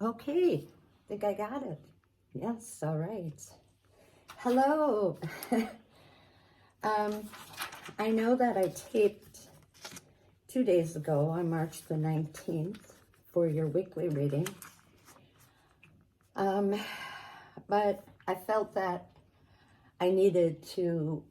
Okay, think I got it. Yes, all right. Hello. I know that I taped 2 days ago on March the 19th for your weekly reading. But I felt that I needed to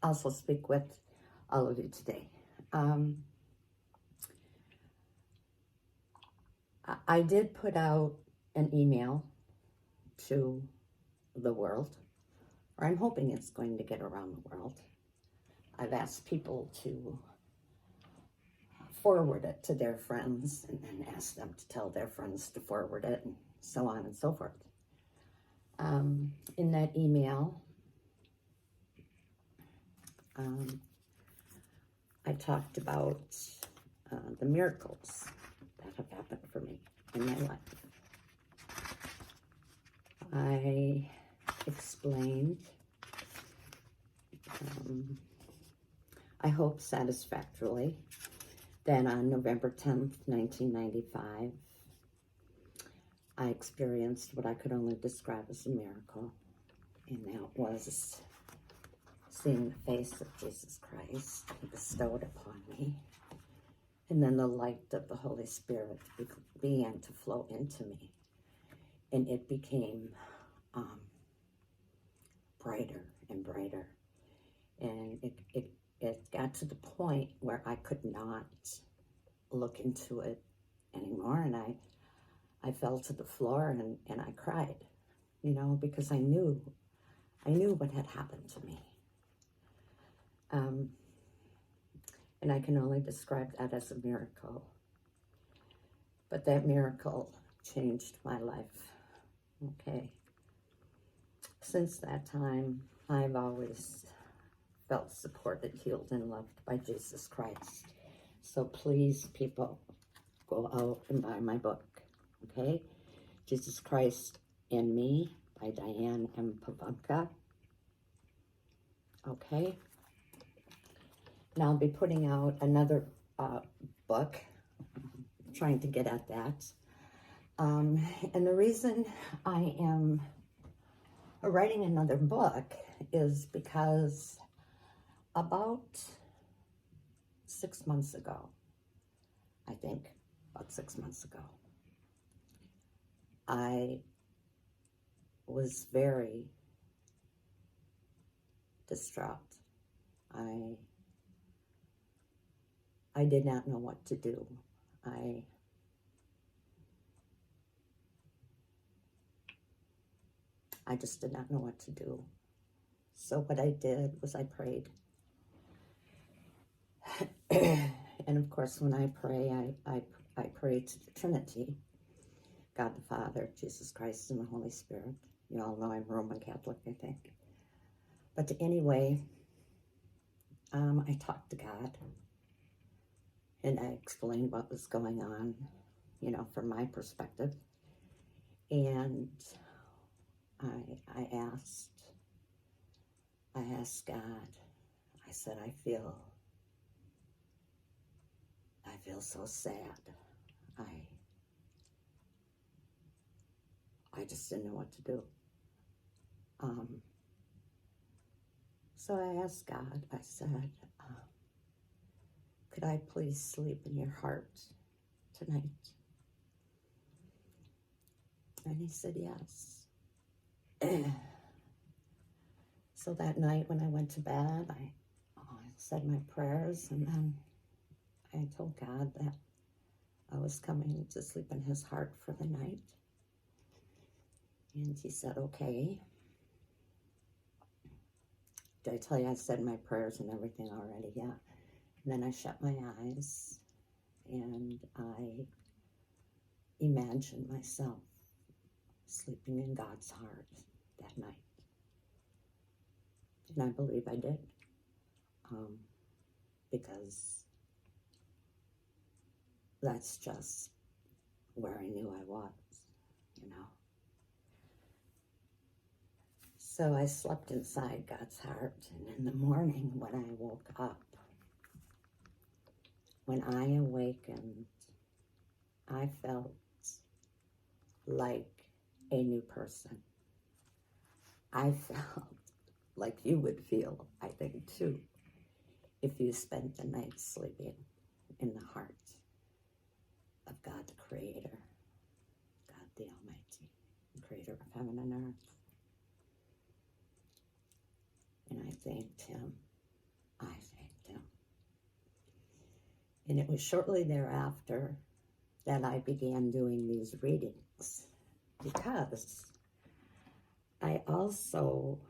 also speak with all of you today. I did put out an email to the world, or I'm hoping it's going to get around the world. I've asked people to forward it to their friends and then ask them to tell their friends to forward it, and so on and so forth. In that email, I talked about the miracles that have happened for me in my life. I explained, I hope satisfactorily, that on November 10th, 1995, I experienced what I could only describe as a miracle, and that was seeing the face of Jesus Christ bestowed upon me. And then the light of the Holy Spirit began to flow into me. And it became brighter and brighter. And it got to the point where I could not look into it anymore. And I fell to the floor and I cried, because I knew what had happened to me. And I can only describe that as a miracle. But that miracle changed my life. Okay. Since that time, I've always felt supported, healed, and loved by Jesus Christ. So please, people, go out and buy my book. Okay? Jesus Christ and Me by Diane and Pivonka. Okay? Now I'll be putting out another book, trying to get at that. And the reason I am writing another book is because about 6 months ago, I was very distraught. I did not know what to do. I just did not know what to do. So what I did was I prayed. And of course, when I pray, I pray to the Trinity, God the Father, Jesus Christ, and the Holy Spirit. You all know I'm Roman Catholic, I think. But anyway, I talked to God, and I explained what was going on, from my perspective. And I asked God, I said, I feel so sad. I just didn't know what to do. So I asked God, I said, could I please sleep in your heart tonight? And he said yes. So that night when I went to bed, I said my prayers, and then I told God that I was coming to sleep in his heart for the night. And he said, okay. Did I tell you I said my prayers and everything already? Yeah. And then I shut my eyes and I imagined myself sleeping in God's heart that night. And I believe I did. Because that's just where I knew I was, So I slept inside God's heart, and in the morning when I woke up, when I awakened, I felt like a new person. I felt like you would feel, I think, too, if you spent the night sleeping in the heart of God the Creator, God the Almighty, the Creator of heaven and earth. And I thanked him. I thanked him. And it was shortly thereafter that I began doing these readings, because I also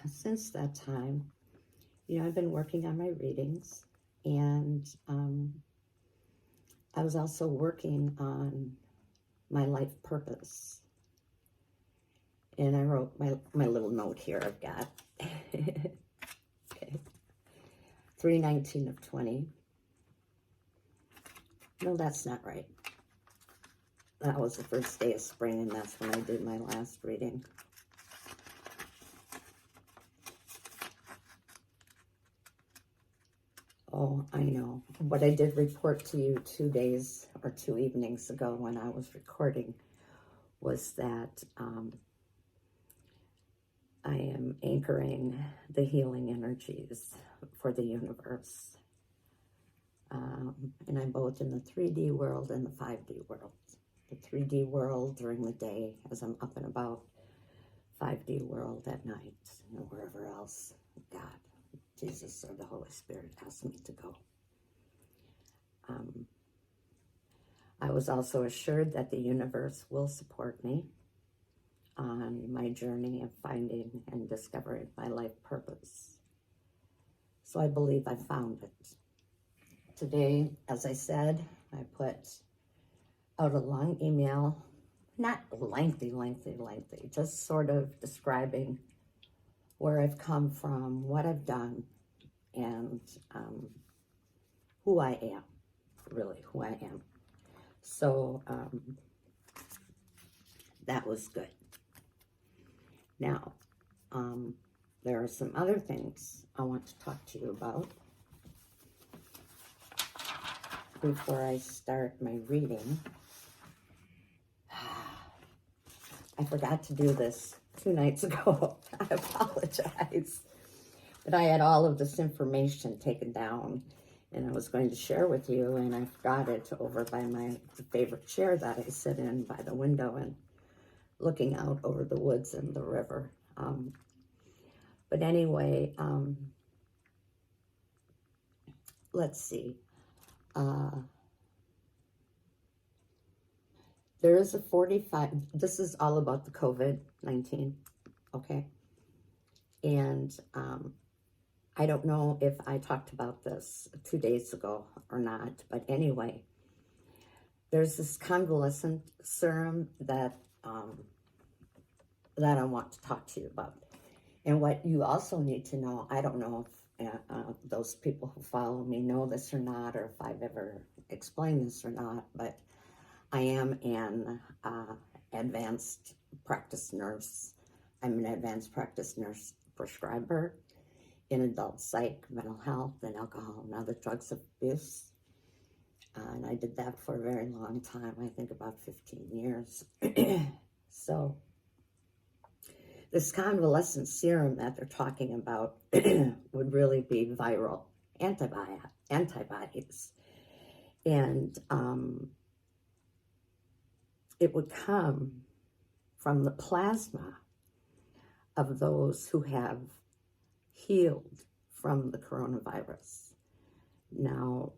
since that time, I've been working on my readings, and I was also working on my life purpose. And I wrote my little note here I've got. Okay. 3/19 of 20. No, that's not right. That was the first day of spring, and that's when I did my last reading. Oh, I know. What I did report to you 2 days or 2 evenings ago when I was recording was that I am anchoring the healing energies for the universe. And I'm both in the 3D world and the 5D world. The 3D world during the day as I'm up and about, 5D world at night, and wherever else God, Jesus, or the Holy Spirit asked me to go. I was also assured that the universe will support me on my journey of finding and discovering my life purpose. So I believe I found it. Today, as I said, I put out a long email, not lengthy, just sort of describing where I've come from, what I've done, and who I am, really who I am. So that was good. Now, there are some other things I want to talk to you about before I start my reading. I forgot to do this 2 nights ago. I apologize. But I had all of this information taken down, and I was going to share with you, and I forgot it over by my favorite chair that I sit in by the window and looking out over the woods and the river. But anyway, let's see. There is a 45, this is all about the COVID-19, okay? And I don't know if I talked about this 2 days ago or not, but anyway, there's this convalescent serum that I want to talk to you about. And what you also need to know, I don't know if those people who follow me know this or not, or if I've ever explained this or not, but I am an advanced practice nurse. I'm an advanced practice nurse prescriber in adult psych, mental health, and alcohol and other drugs abuse. And I did that for a very long time, I think about 15 years. So this convalescent serum that they're talking about would really be viral antibodies. And it would come from the plasma of those who have healed from the coronavirus. Now,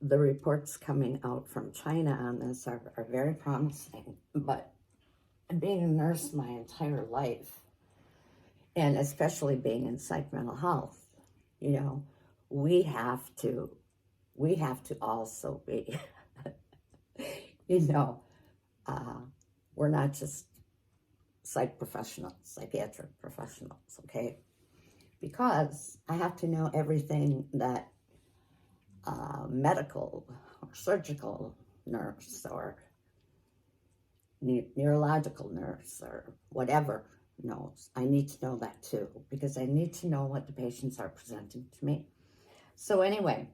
the reports coming out from China on this are very promising, but being a nurse my entire life, and especially being in psych mental health, we have to also be, we're not just psychiatric professionals, okay? Because I have to know everything that medical or surgical nurse or neurological nurse or whatever knows. I need to know that too, because I need to know what the patients are presenting to me. So anyway,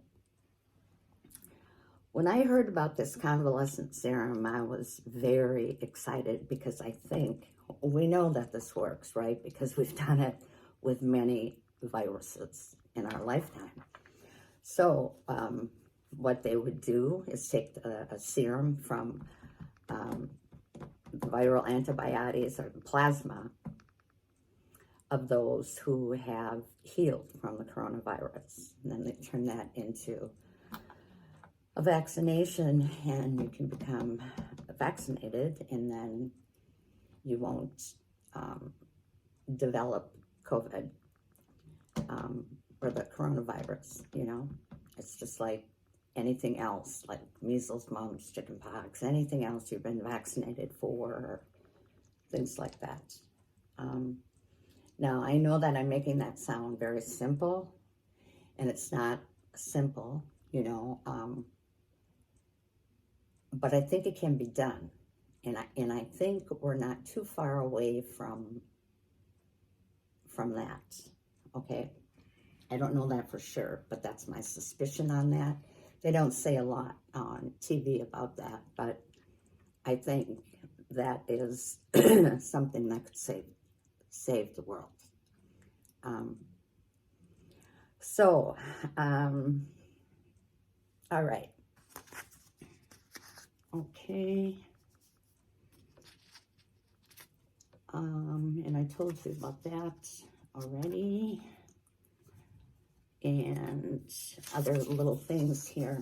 when I heard about this convalescent serum, I was very excited because I think we know that this works, right? Because we've done it with many viruses in our lifetime. So what they would do is take a serum from viral antibodies or the plasma of those who have healed from the coronavirus. And then they turn that into a vaccination, and you can become vaccinated, and then you won't develop COVID or the coronavirus, you know. It's just like anything else, like measles, mumps, chickenpox, anything else you've been vaccinated for, or things like that. Now, I know that I'm making that sound very simple, and it's not simple, you know, but I think it can be done. And I think we're not too far away from that, okay? I don't know that for sure, but that's my suspicion on that. They don't say a lot on TV about that, but I think that is something that could save the world. All right. Okay. And I told you about that already. And other little things here.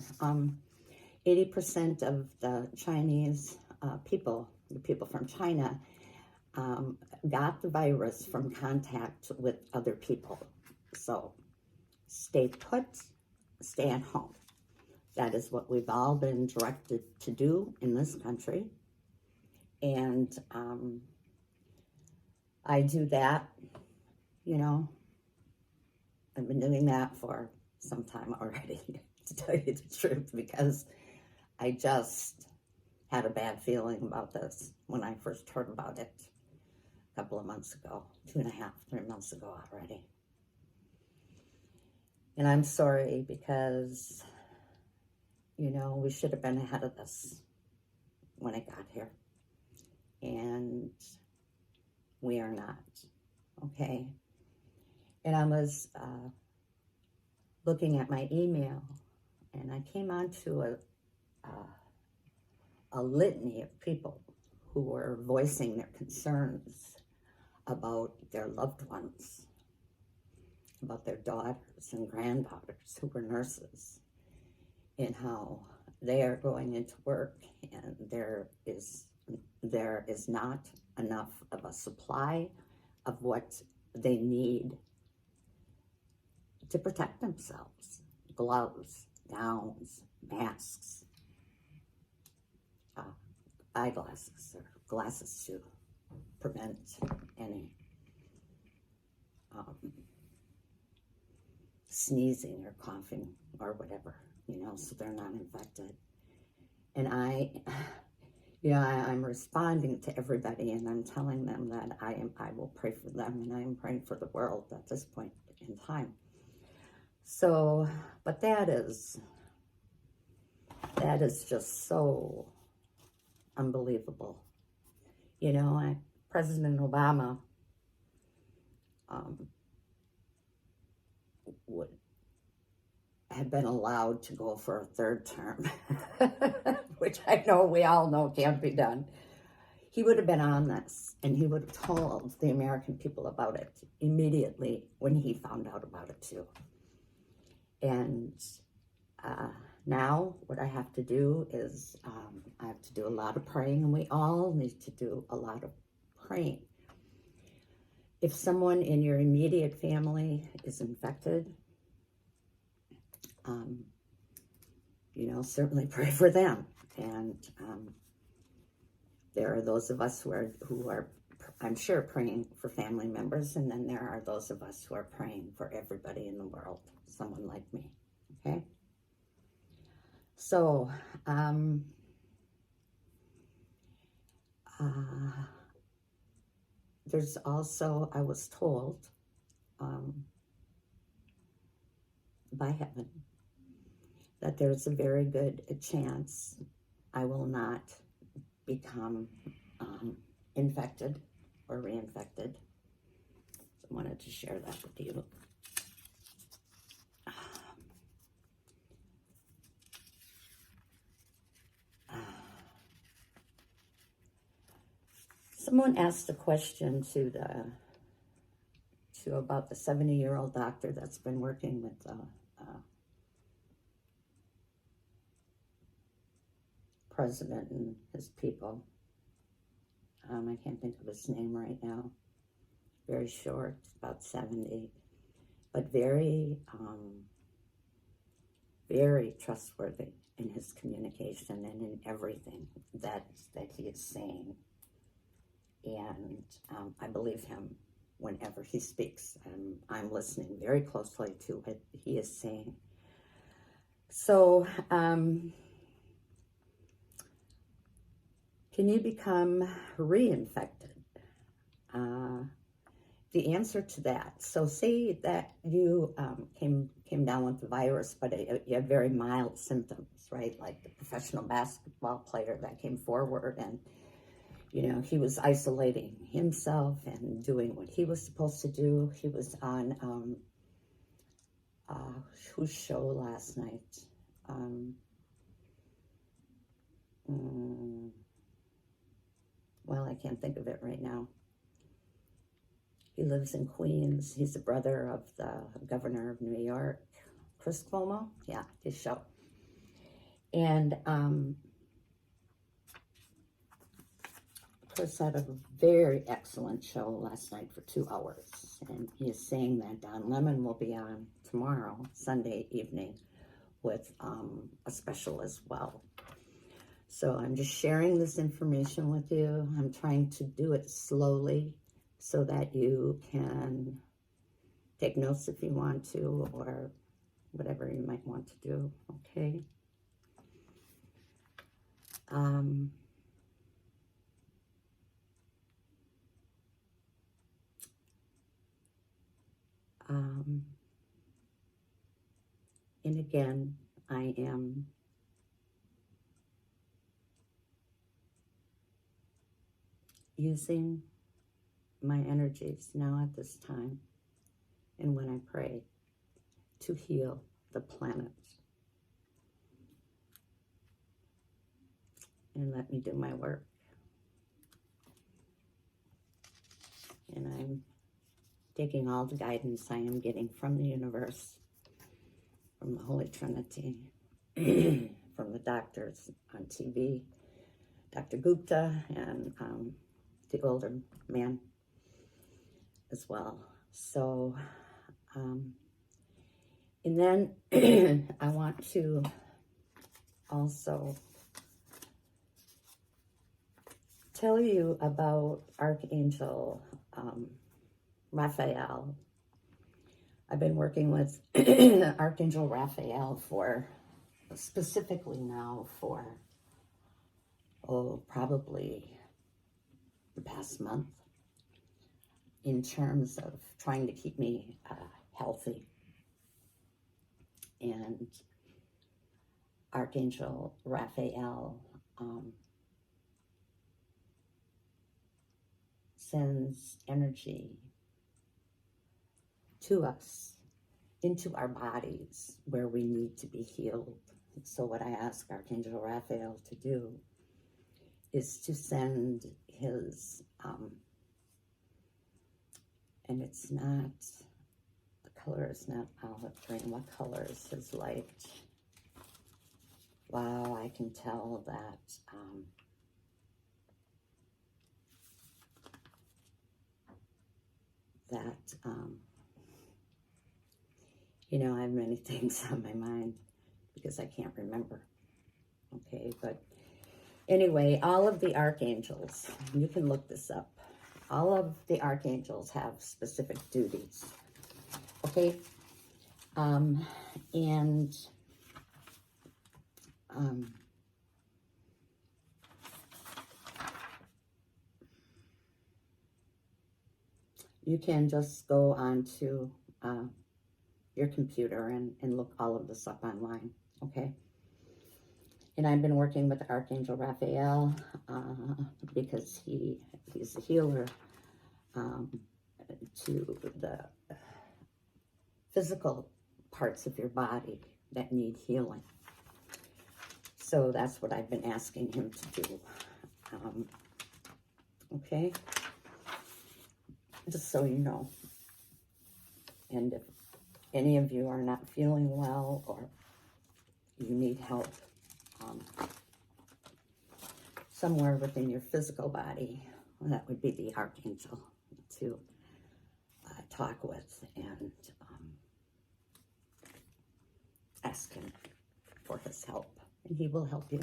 80% of the Chinese people, the people from China, got the virus from contact with other people. So stay put, stay at home. That is what we've all been directed to do in this country. And I do that, you know. I've been doing that for some time already, to tell you the truth, because I just had a bad feeling about this when I first heard about it a couple of months ago, 2.5, 3 months ago already. And I'm sorry, because, you know, we should have been ahead of this when it got here. And we are not, okay? And I was looking at my email, and I came onto a litany of people who were voicing their concerns about their loved ones, about their daughters and granddaughters who were nurses, and how they are going into work and there is not enough of a supply of what they need to protect themselves. Gloves, gowns, masks, eyeglasses, or glasses to prevent any sneezing or coughing or whatever, you know, so they're not infected. And I'm responding to everybody, and I'm telling them that I will pray for them, and I am praying for the world at this point in time. So, but that is just so unbelievable. You know, President Obama would have been allowed to go for a third term, which I know we all know can't be done. He would have been on this, and he would have told the American people about it immediately when he found out about it too. And now what I have to do is I have to do a lot of praying, and we all need to do a lot of praying. If someone in your immediate family is infected, you know, certainly pray for them. And there are those of us who are, I'm sure, praying for family members, and then there are those of us who are praying for everybody in the world, someone like me, okay? So, there's also, I was told by heaven that there's a very good chance I will not become infected or reinfected. So I wanted to share that with you. Someone asked a question to about the 70-year-old doctor that's been working with the president and his people. I can't think of his name right now. Very short, about 70, but very, very trustworthy in his communication and in everything that he is saying. And I believe him whenever he speaks. I'm listening very closely to what he is saying. So, can you become reinfected? The answer to that, so say that you came down with the virus, but you had very mild symptoms, right? Like the professional basketball player that came forward and, you know, he was isolating himself and doing what he was supposed to do. He was on, whose show last night? Well, I can't think of it right now. He lives in Queens. He's the brother of the governor of New York, Chris Cuomo. Yeah, his show. And Chris had a very excellent show last night for 2 hours. And he is saying that Don Lemon will be on tomorrow, Sunday evening, with a special as well. So I'm just sharing this information with you. I'm trying to do it slowly so that you can take notes if you want to, or whatever you might want to do, okay? And again, I am using my energies now at this time and when I pray to heal the planet. And let me do my work. And I'm taking all the guidance I am getting from the universe, from the Holy Trinity, from the doctors on TV, Dr. Gupta, and the older man as well. So, and then I want to also tell you about Archangel Raphael. I've been working with Archangel Raphael for, specifically now for, probably the past month, in terms of trying to keep me healthy. And Archangel Raphael sends energy to us, into our bodies, where we need to be healed. So what I ask Archangel Raphael to do is to send his, and it's not, the color is not olive green. What color is his light? Wow, I can tell that you know, I have many things on my mind because I can't remember. Okay, but anyway, all of the archangels, you can look this up. All of the archangels have specific duties. Okay, you can just go onto your computer and look all of this up online, okay? And I've been working with Archangel Raphael because he's a healer to the physical parts of your body that need healing. So that's what I've been asking him to do. Okay? Just so you know. And if any of you are not feeling well or you need help somewhere within your physical body, well, that would be the Archangel to talk with and ask him for his help, and he will help you.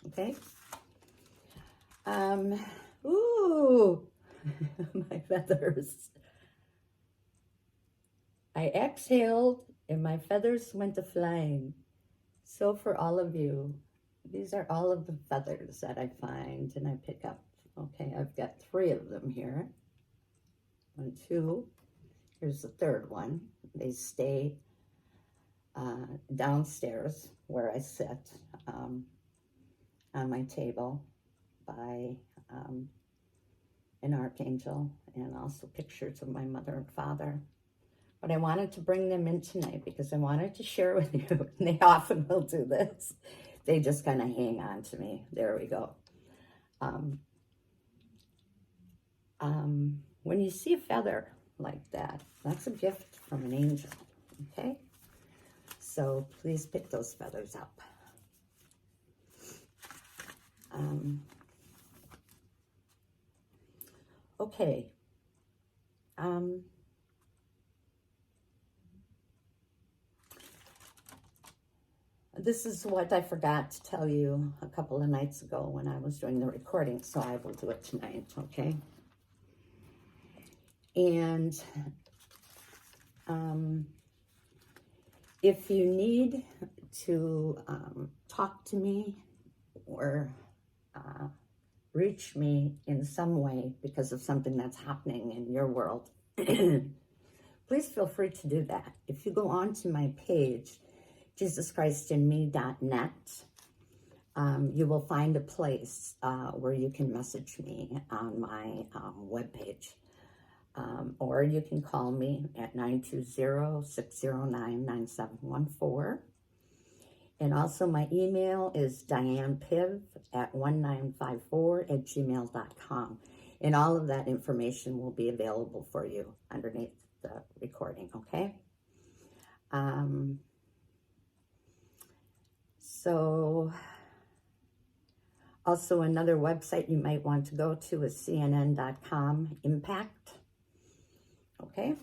Okay? Ooh, my feathers. I exhaled and my feathers went a-flying. So for all of you, these are all of the feathers that I find and I pick up. Okay, I've got 3 of them here. 1, 2. Here's the 3rd one. They stay downstairs where I sit on my table by an archangel, and also pictures of my mother and father. But I wanted to bring them in tonight because I wanted to share with you. And they often will do this. They just kind of hang on to me. There we go. When you see a feather like that, that's a gift from an angel, okay? So please pick those feathers up. Okay. This is what I forgot to tell you a couple of nights ago when I was doing the recording, so I will do it tonight, okay? And if you need to talk to me or reach me in some way because of something that's happening in your world, please feel free to do that. If you go on to my page, JesusChristInMe.net, you will find a place where you can message me on my webpage. Or you can call me at 920-609-9714. And also my email is dianepiv@1954@gmail.com. And all of that information will be available for you underneath the recording, okay? So also another website you might want to go to is cnn.com impact. Okay.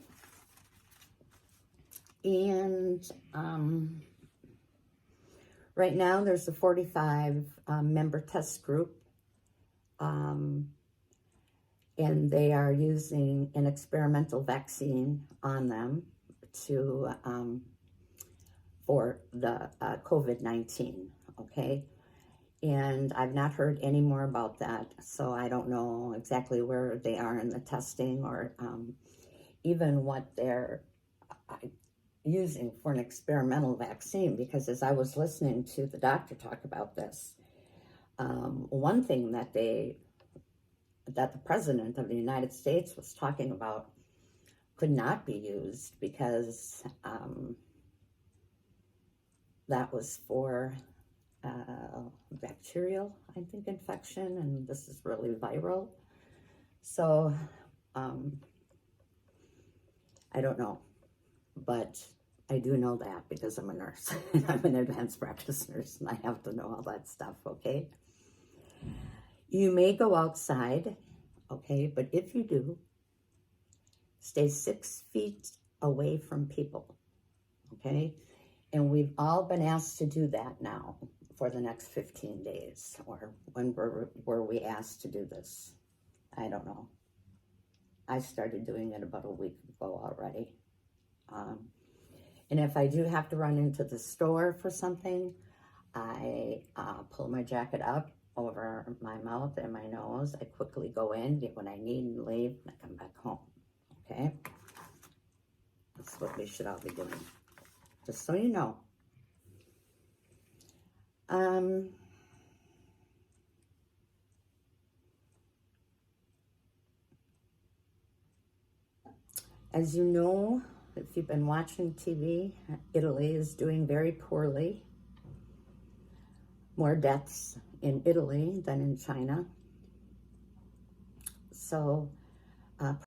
And right now there's a 45 member test group. And they are using an experimental vaccine on them to for the COVID-19, okay? And I've not heard any more about that, so I don't know exactly where they are in the testing or even what they're using for an experimental vaccine, because as I was listening to the doctor talk about this, one thing that the President of the United States was talking about could not be used because that was for bacterial, I think, infection, and this is really viral. So I don't know, but I do know that because I'm a nurse and I'm an advanced practice nurse and I have to know all that stuff, okay? You may go outside, okay, but if you do, stay 6 feet away from people, okay? And we've all been asked to do that now for the next 15 days, or when were we asked to do this? I don't know. I started doing it about a week ago already. And if I do have to run into the store for something, I pull my jacket up over my mouth and my nose. I quickly go in, get what I need, and leave, and I come back home. Okay? That's what we should all be doing. Just so you know. As you know, if you've been watching TV, Italy is doing very poorly. More deaths in Italy than in China. So